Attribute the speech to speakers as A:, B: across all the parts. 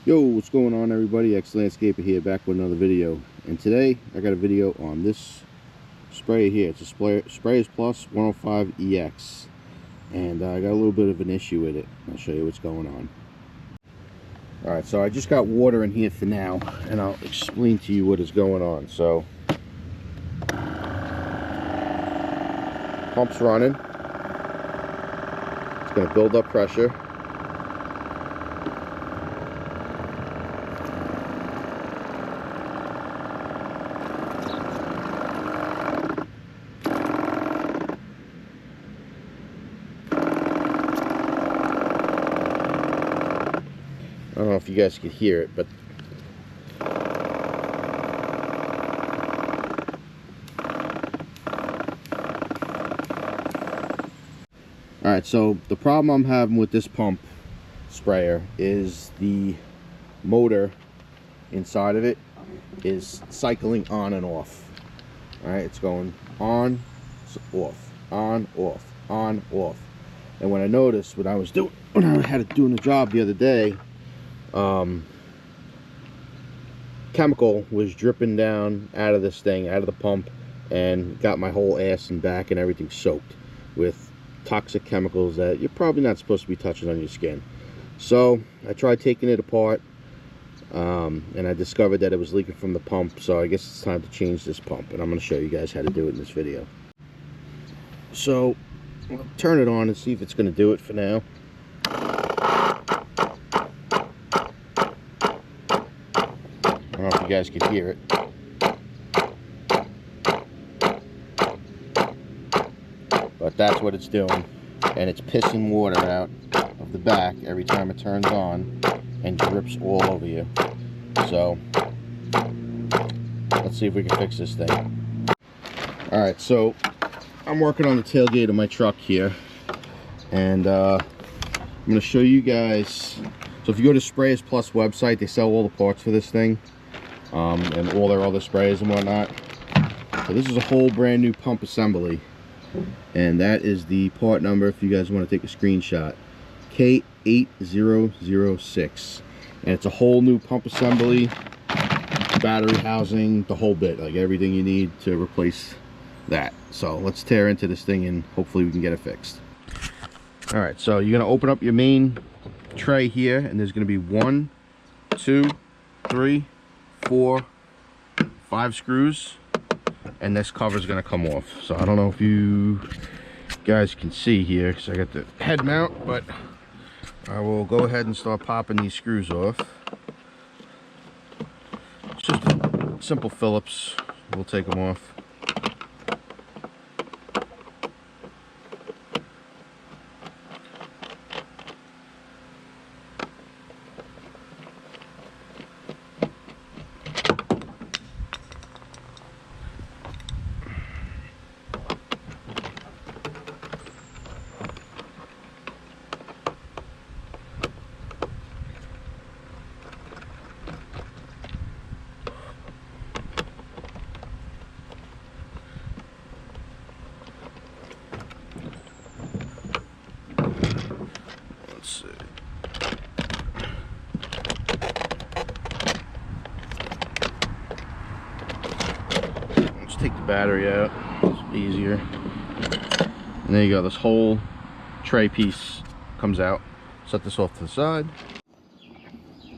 A: Yo, what's going on, everybody? X Landscaper here, back with another video. And today I got a video on this sprayer here. It's a Sprayers Plus 105 EX, and I got a little bit of an issue with it. I'll show you what's going on. Alright, so I just got water in here for now, and I'll explain to you what is going on. So, pump's running. It's going to build up pressure. I don't know if you guys could hear it, but alright, so the problem I'm having with this pump sprayer is the motor inside of it is cycling on and off. Alright, it's going on, off, on, off, on, off. And when I noticed when I had it doing the job the other day, chemical was dripping down out of this thing, out of the pump, and got my whole ass and back and everything soaked with toxic chemicals that you're probably not supposed to be touching on your skin. So I tried taking it apart, and I discovered that it was leaking from the pump. So I guess it's time to change this pump, and I'm going to show you guys how to do it in this video. So I'll turn it on and see if it's going to do it for now. I don't know if you guys can hear it. But that's what it's doing. And it's pissing water out of the back every time it turns on and drips all over you. So let's see if we can fix this thing. Alright, so I'm working on the tailgate of my truck here. And I'm going to show you guys. So if you go to Sprayers Plus website, they sell all the parts for this thing. And all their other sprayers and whatnot. So this is a whole brand new pump assembly, and that is the part number if you guys want to take a screenshot, K8006. And it's a whole new pump assembly, battery housing, the whole bit, like everything you need to replace that. So let's tear into this thing and hopefully we can get it fixed. Alright, so you're going to open up your main tray here, and there's going to be 1, 2, 3, 4, 5 screws, and this cover is going to come off. So I don't know if you guys can see here because I got the head mount, but I will go ahead and start popping these screws off. It's just simple Phillips. We'll take them off. Take the battery out, it's easier. And there you go, this whole tray piece comes out. Set this off to the side.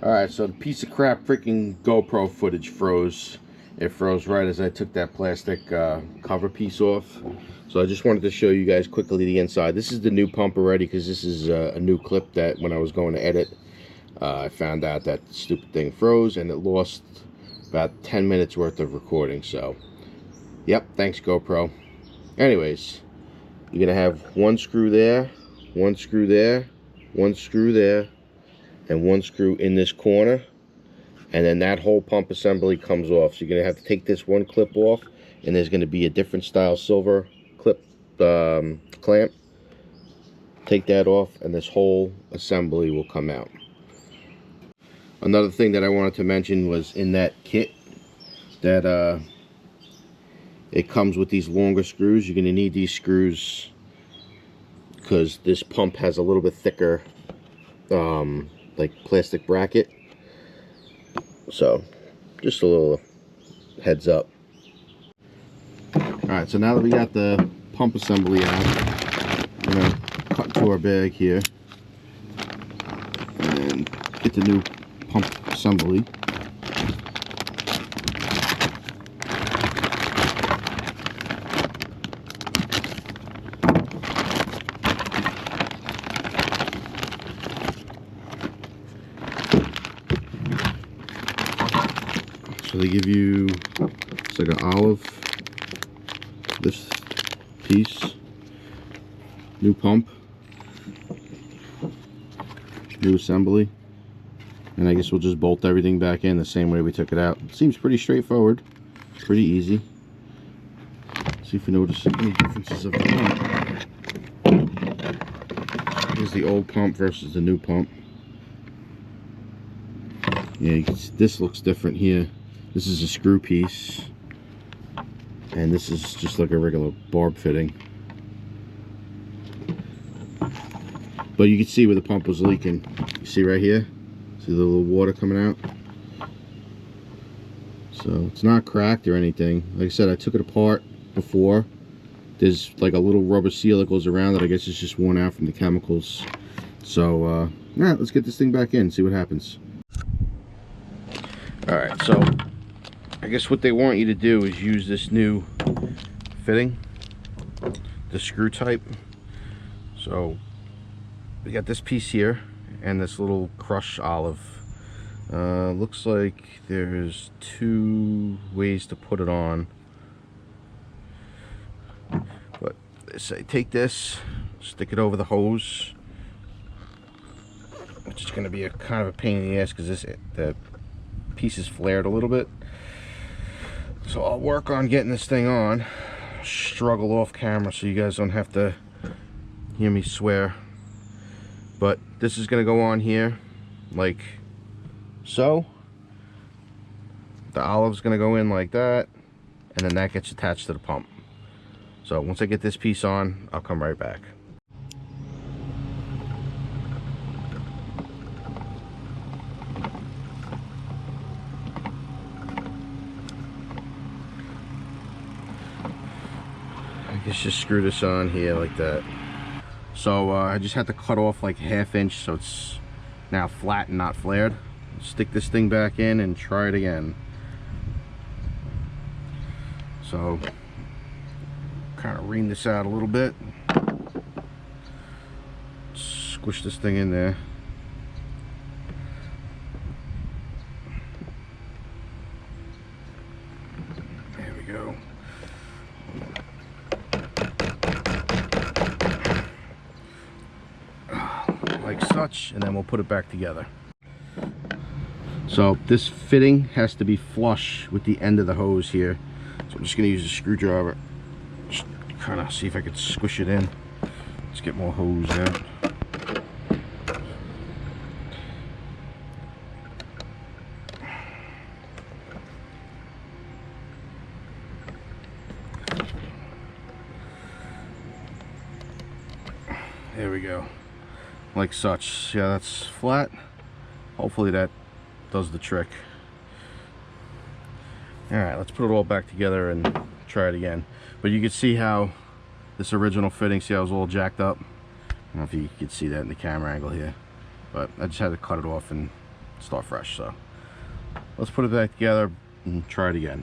A: Alright, so the piece of crap freaking GoPro footage froze. It froze right as I took that plastic cover piece off. So I just wanted to show you guys quickly the inside. This is the new pump already, because this is a new clip that when I was going to edit, I found out that the stupid thing froze and it lost about 10 minutes worth of recording. So yep, thanks GoPro. Anyways, you're gonna have one screw there, one screw there, one screw there, and one screw in this corner, and then that whole pump assembly comes off. So you're gonna have to take this one clip off, and there's gonna be a different style silver clip clamp. Take that off, and this whole assembly will come out. Another thing that I wanted to mention was in that kit that it comes with these longer screws. You're going to need these screws because this pump has a little bit thicker like plastic bracket. So just a little heads up. Alright, so now that we got the pump assembly out, we're going to cut into our bag here and get the new pump assembly. So they give you, it's like an olive, this piece, new pump, new assembly, and I guess we'll just bolt everything back in the same way we took it out. It seems pretty straightforward, pretty easy. See if we notice any differences of the pump. Here's the old pump versus the new pump. Yeah, you can see this looks different here. This is a screw piece, and this is just like a regular barb fitting. But you can see where the pump was leaking. You see right here? See the little water coming out? So it's not cracked or anything. Like I said, I took it apart before. There's like a little rubber seal that goes around it. I guess it's just worn out from the chemicals. So, alright, let's get this thing back in and see what happens. Alright, so I guess what they want you to do is use this new fitting, the screw type. So we got this piece here and this little crushed olive. Looks like there's 2 ways to put it on, but they say take this, stick it over the hose, which is going to be a kind of a pain in the ass because the piece is flared a little bit. So I'll work on getting this thing on, struggle off camera so you guys don't have to hear me swear. But this is going to go on here like so. The olive's going to go in like that, and then that gets attached to the pump. So once I get this piece on, I'll come right back. Just screw this on here like that. So I just had to cut off like 1/2 inch so it's now flat and not flared. Stick this thing back in and try it again. So kind of ream this out a little bit, squish this thing in there. There we go. Like such, and then we'll put it back together. So this fitting has to be flush with the end of the hose here. So I'm just going to use a screwdriver, just kind of see if I could squish it in. Let's get more hose out. There we go. Like such. Yeah, that's flat. Hopefully that does the trick. Alright, let's put it all back together and try it again. But you can see how this original fitting, see how it was all jacked up? I don't know if you can see that in the camera angle here, but I just had to cut it off and start fresh. So let's put it back together and try it again.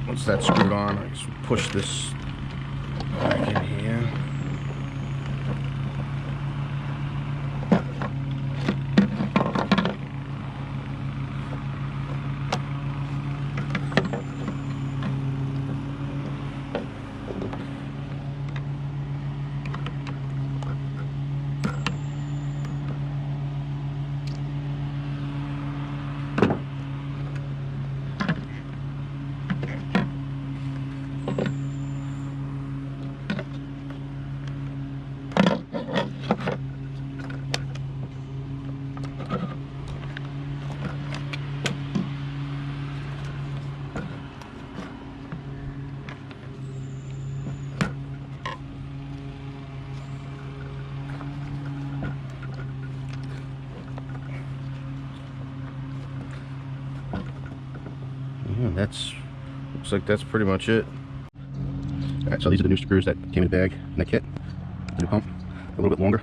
A: Once that's screwed on, I just push this back in here. And looks like that's pretty much it. Alright, so these are the new screws that came in the bag in the kit. The new pump, a little bit longer.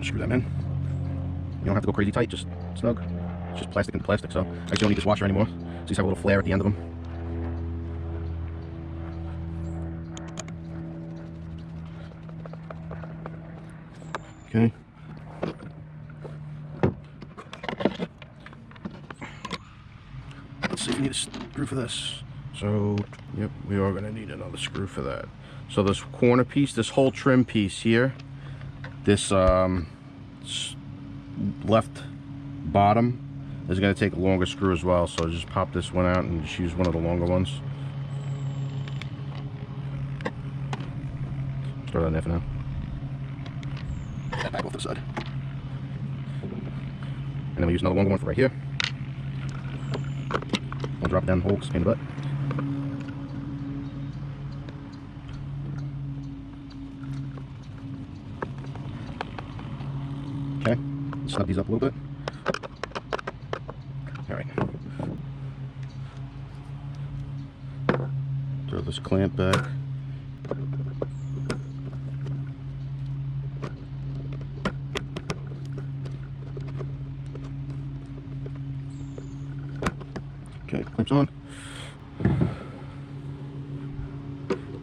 A: Screw them in. You don't have to go crazy tight, just snug. It's just plastic and plastic, so I actually don't need this washer anymore. So these have a little flare at the end of them. Okay. Let's see if we need a screw for this. So, yep, we are going to need another screw for that. So this corner piece, this whole trim piece here, this left bottom is going to take a longer screw as well. So just pop this one out and just use one of the longer ones. Start on there for now. That back off the side. And then we use another longer one for right here. I'll drop it down the hole, pain in the butt. Okay, snug these up a little bit. Alright. Throw this clamp back. Okay, clamps on.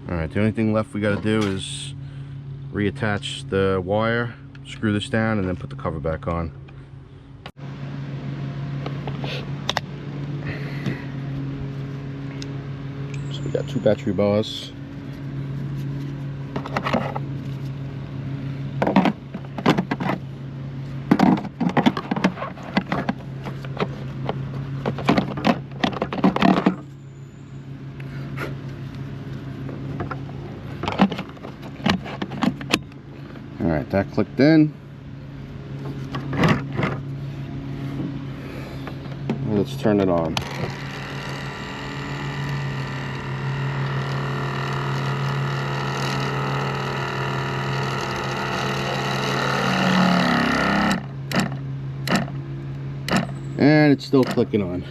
A: Alright, the only thing left we gotta do is reattach the wire, screw this down, and then put the cover back on. So we got 2 battery bars. Alright, that clicked in. Let's turn it on. And it's still clicking on.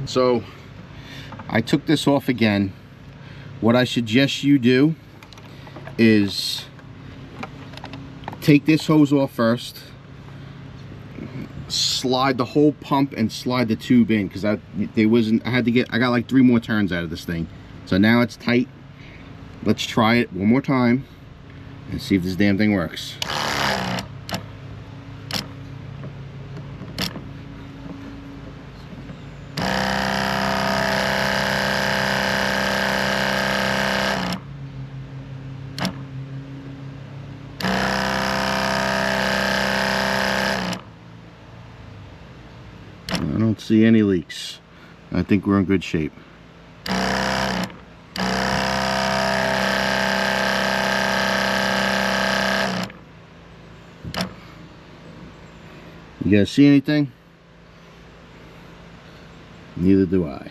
A: So I took this off again. What I suggest you do is take this hose off first, slide the whole pump and slide the tube in, because I got like 3 more turns out of this thing. So now it's tight. Let's try it one more time and see if this damn thing works. I don't see any leaks. I think we're in good shape. You guys see anything? Neither do I.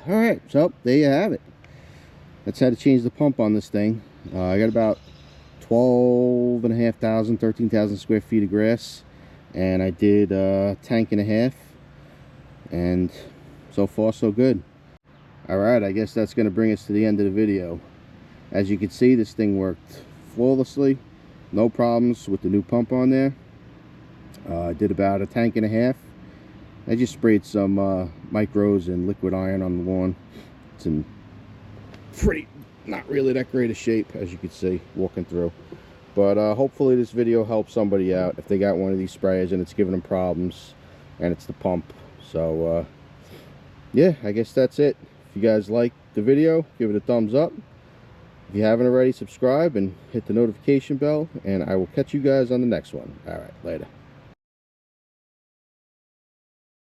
A: Alright, so there you have it. That's how to change the pump on this thing. I got about 12,500, 13,000 square feet of grass, and I did a tank and a half, and so far so good. Alright, I guess that's going to bring us to the end of the video. As you can see, this thing worked flawlessly, no problems with the new pump on there. I did about a tank and a half. I just sprayed some micros and liquid iron on the lawn. It's in pretty, not really that great a shape, as you can see walking through. But hopefully this video helps somebody out if they got one of these sprayers and it's giving them problems and it's the pump. So yeah, I guess that's it. If you guys like the video, give it a thumbs up. If you haven't already, subscribe and hit the notification bell, and I will catch you guys on the next one. All right, later.